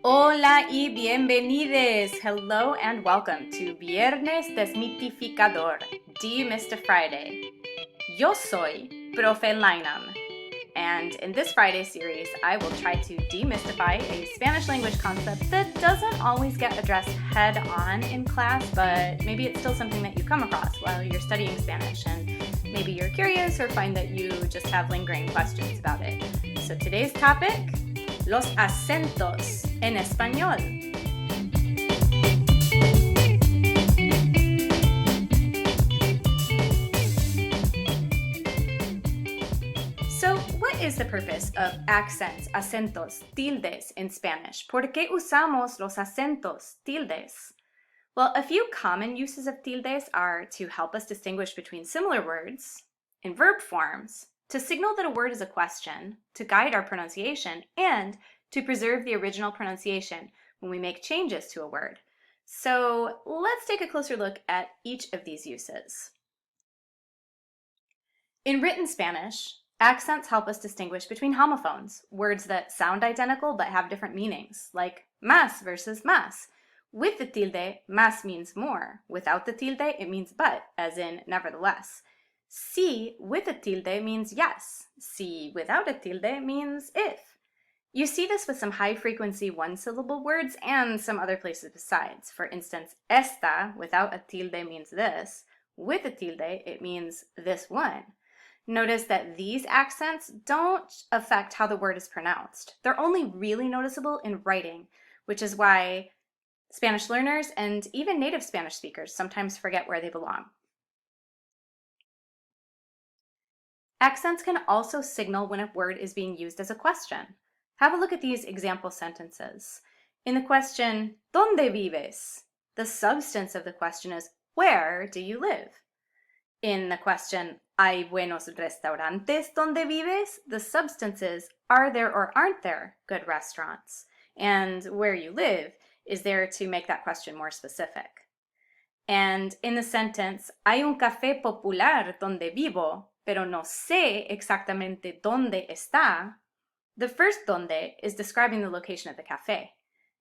Hola y bienvenidos. Hello and welcome to Viernes desmitificador, Demystify Friday. Yo soy Profe Linam, and in this Friday series, I will try to demystify a Spanish language concept that doesn't always get addressed head-on in class, but maybe it's still something that you come across while you're studying Spanish, and maybe you're curious or find that you just have lingering questions about it. So today's topic, los acentos en español. So, what is the purpose of accents, acentos, tildes in Spanish? ¿Por qué usamos los acentos, tildes? Well, a few common uses of tildes are to help us distinguish between similar words, in verb forms, to signal that a word is a question, to guide our pronunciation, and to preserve the original pronunciation when we make changes to a word. So let's take a closer look at each of these uses. In written Spanish, accents help us distinguish between homophones, words that sound identical but have different meanings, like más versus más. With the tilde, más means more. Without the tilde, it means but, as in nevertheless. Sí with a tilde means yes. Sí without a tilde means if. You see this with some high-frequency one-syllable words and some other places besides. For instance, esta without a tilde means this. With a tilde, it means this one. Notice that these accents don't affect how the word is pronounced. They're only really noticeable in writing, which is why Spanish learners and even native Spanish speakers sometimes forget where they belong. Accents can also signal when a word is being used as a question. Have a look at these example sentences. In the question, ¿Dónde vives?, the substance of the question is, where do you live? In the question, ¿Hay buenos restaurantes donde vives?, the substance is, are there or aren't there good restaurants? And where you live is there to make that question more specific. And in the sentence, hay un café popular donde vivo, pero no sé exactamente dónde está, the first donde is describing the location of the cafe,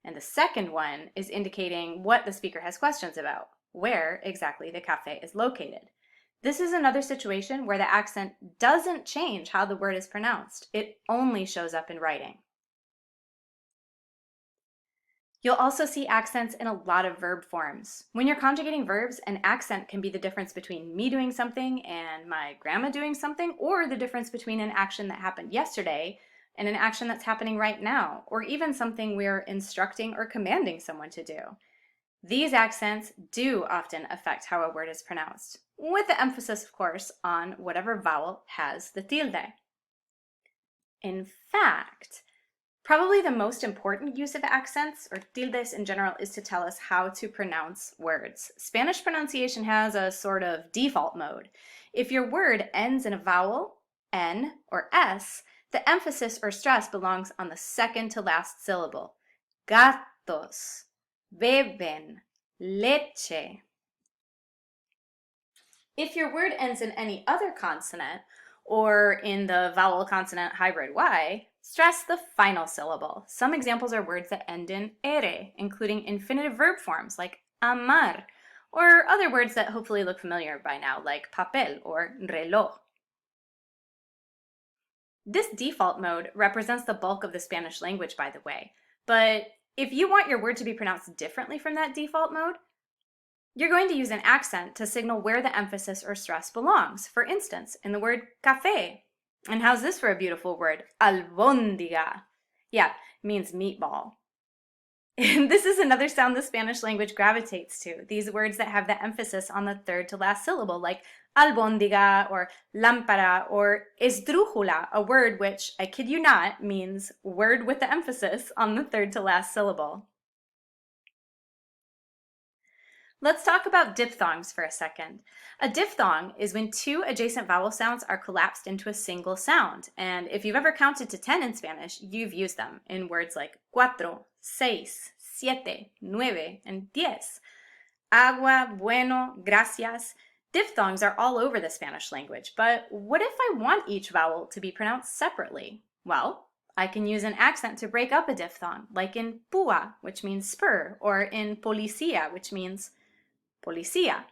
and the second one is indicating what the speaker has questions about, where exactly the cafe is located. This is another situation where the accent doesn't change how the word is pronounced. It only shows up in writing. You'll also see accents in a lot of verb forms. When you're conjugating verbs, an accent can be the difference between me doing something and my grandma doing something, or the difference between an action that happened yesterday and an action that's happening right now, or even something we're instructing or commanding someone to do. These accents do often affect how a word is pronounced, with the emphasis, of course, on whatever vowel has the tilde. In fact, probably the most important use of accents, or tildes in general, is to tell us how to pronounce words. Spanish pronunciation has a sort of default mode. If your word ends in a vowel, N or S, the emphasis or stress belongs on the second to last syllable. Gatos, beben, leche. If your word ends in any other consonant, or in the vowel-consonant hybrid Y, stress the final syllable. Some examples are words that end in ere, including infinitive verb forms like amar, or other words that hopefully look familiar by now, like papel or reloj. This default mode represents the bulk of the Spanish language, by the way, but if you want your word to be pronounced differently from that default mode, you're going to use an accent to signal where the emphasis or stress belongs. For instance, in the word café. And how's this for a beautiful word? Albóndiga. Yeah, means meatball. And this is another sound the Spanish language gravitates to, these words that have the emphasis on the third to last syllable, like albóndiga or lámpara or esdrújula, a word which, I kid you not, means word with the emphasis on the third to last syllable. Let's talk about diphthongs for a second. A diphthong is when two adjacent vowel sounds are collapsed into a single sound. And if you've ever counted to 10 in Spanish, you've used them in words like cuatro, seis, siete, nueve, and diez. Agua, bueno, gracias. Diphthongs are all over the Spanish language, but what if I want each vowel to be pronounced separately? Well, I can use an accent to break up a diphthong, like in pua, which means spur, or in policía, which means policía.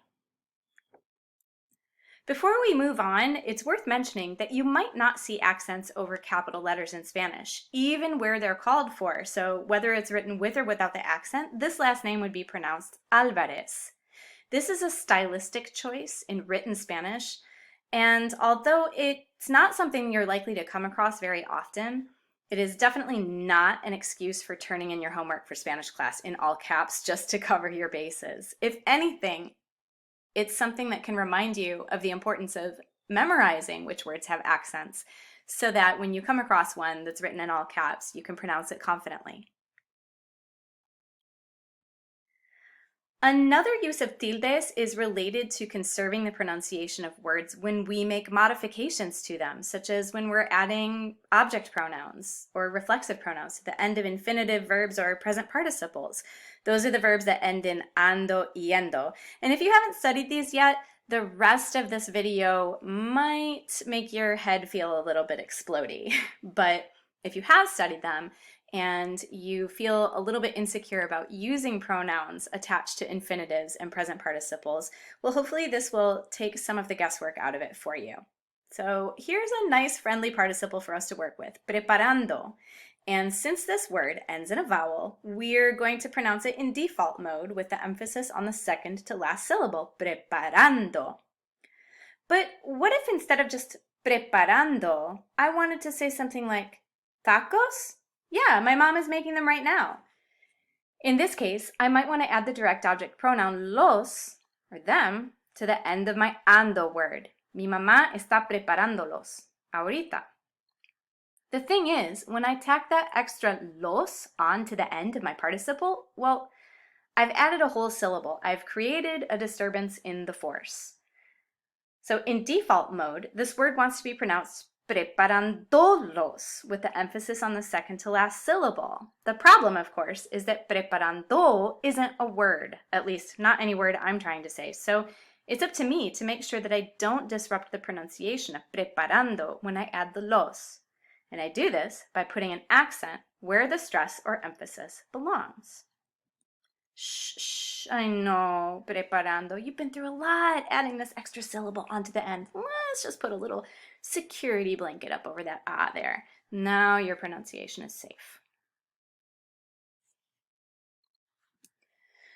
Before we move on, it's worth mentioning that you might not see accents over capital letters in Spanish, even where they're called for. So whether it's written with or without the accent, this last name would be pronounced Álvarez. This is a stylistic choice in written Spanish, and although it's not something you're likely to come across very often, it is definitely not an excuse for turning in your homework for Spanish class in all caps just to cover your bases. If anything, it's something that can remind you of the importance of memorizing which words have accents so that when you come across one that's written in all caps, you can pronounce it confidently. Another use of tildes is related to conserving the pronunciation of words when we make modifications to them, such as when we're adding object pronouns or reflexive pronouns to the end of infinitive verbs or present participles. Those are the verbs that end in ando, yendo. And if you haven't studied these yet, the rest of this video might make your head feel a little bit explodey. But if you have studied them, and you feel a little bit insecure about using pronouns attached to infinitives and present participles, well, hopefully this will take some of the guesswork out of it for you. So here's a nice friendly participle for us to work with, preparando. And since this word ends in a vowel, we're going to pronounce it in default mode with the emphasis on the second to last syllable, preparando. But what if instead of just preparando, I wanted to say something like tacos? Yeah, my mom is making them right now. In this case, I might want to add the direct object pronoun los, or them, to the end of my ando word. Mi mamá está preparándolos ahorita. The thing is, when I tack that extra los on to the end of my participle, well, I've added a whole syllable. I've created a disturbance in the force. So in default mode, this word wants to be pronounced preparandolos, with the emphasis on the second to last syllable. The problem, of course, is that preparando isn't a word, at least not any word I'm trying to say. So it's up to me to make sure that I don't disrupt the pronunciation of preparando when I add the los. And I do this by putting an accent where the stress or emphasis belongs. Shh, I know, preparando. You've been through a lot adding this extra syllable onto the end. Let's just put a little security blanket up over that ah there. Now your pronunciation is safe.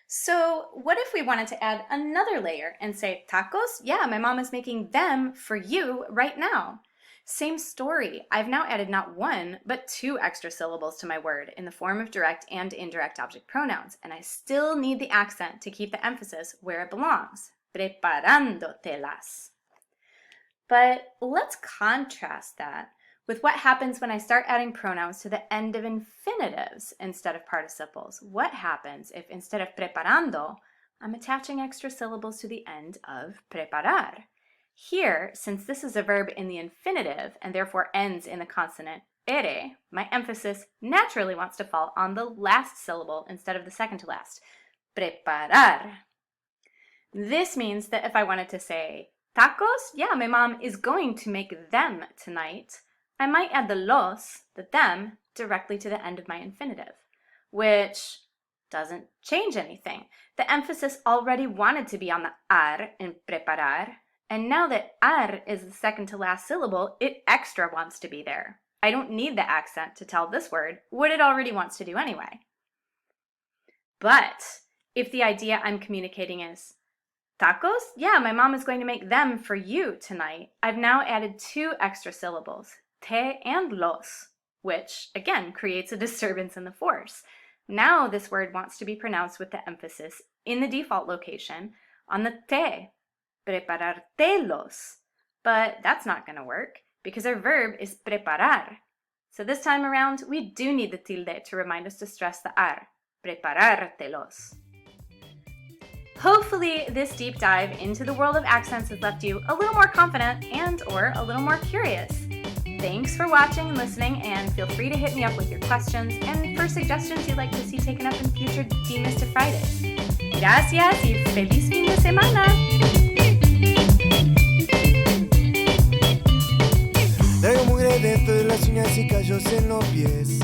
So what if we wanted to add another layer and say tacos? Yeah, my mom is making them for you right now. Same story. I've now added not one, but two extra syllables to my word in the form of direct and indirect object pronouns, and I still need the accent to keep the emphasis where it belongs. Preparándotelas. But let's contrast that with what happens when I start adding pronouns to the end of infinitives instead of participles. What happens if instead of preparando, I'm attaching extra syllables to the end of preparar? Here, since this is a verb in the infinitive and therefore ends in the consonant ere, my emphasis naturally wants to fall on the last syllable instead of the second to last. Preparar. This means that if I wanted to say tacos, yeah, my mom is going to make them tonight, I might add the los, the them, directly to the end of my infinitive, which doesn't change anything. The emphasis already wanted to be on the ar in preparar, and now that ar is the second to last syllable, it extra wants to be there. I don't need the accent to tell this word what it already wants to do anyway. But if the idea I'm communicating is tacos, yeah, my mom is going to make them for you tonight, I've now added two extra syllables, te and los, which again creates a disturbance in the force. Now this word wants to be pronounced with the emphasis in the default location on the te. Preparártelos. But that's not going to work because our verb is preparar. So this time around, we do need the tilde to remind us to stress the ar. Preparártelos. Hopefully this deep dive into the world of accents has left you a little more confident and or a little more curious. Thanks for watching and listening, and feel free to hit me up with your questions and for suggestions you'd like to see taken up in future Demystify Fridays. Gracias y feliz fin de semana! Traigo mugre dentro de las uñas y callos en los pies.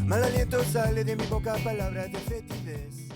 Mal aliento sale de mi boca, palabras de fetidez.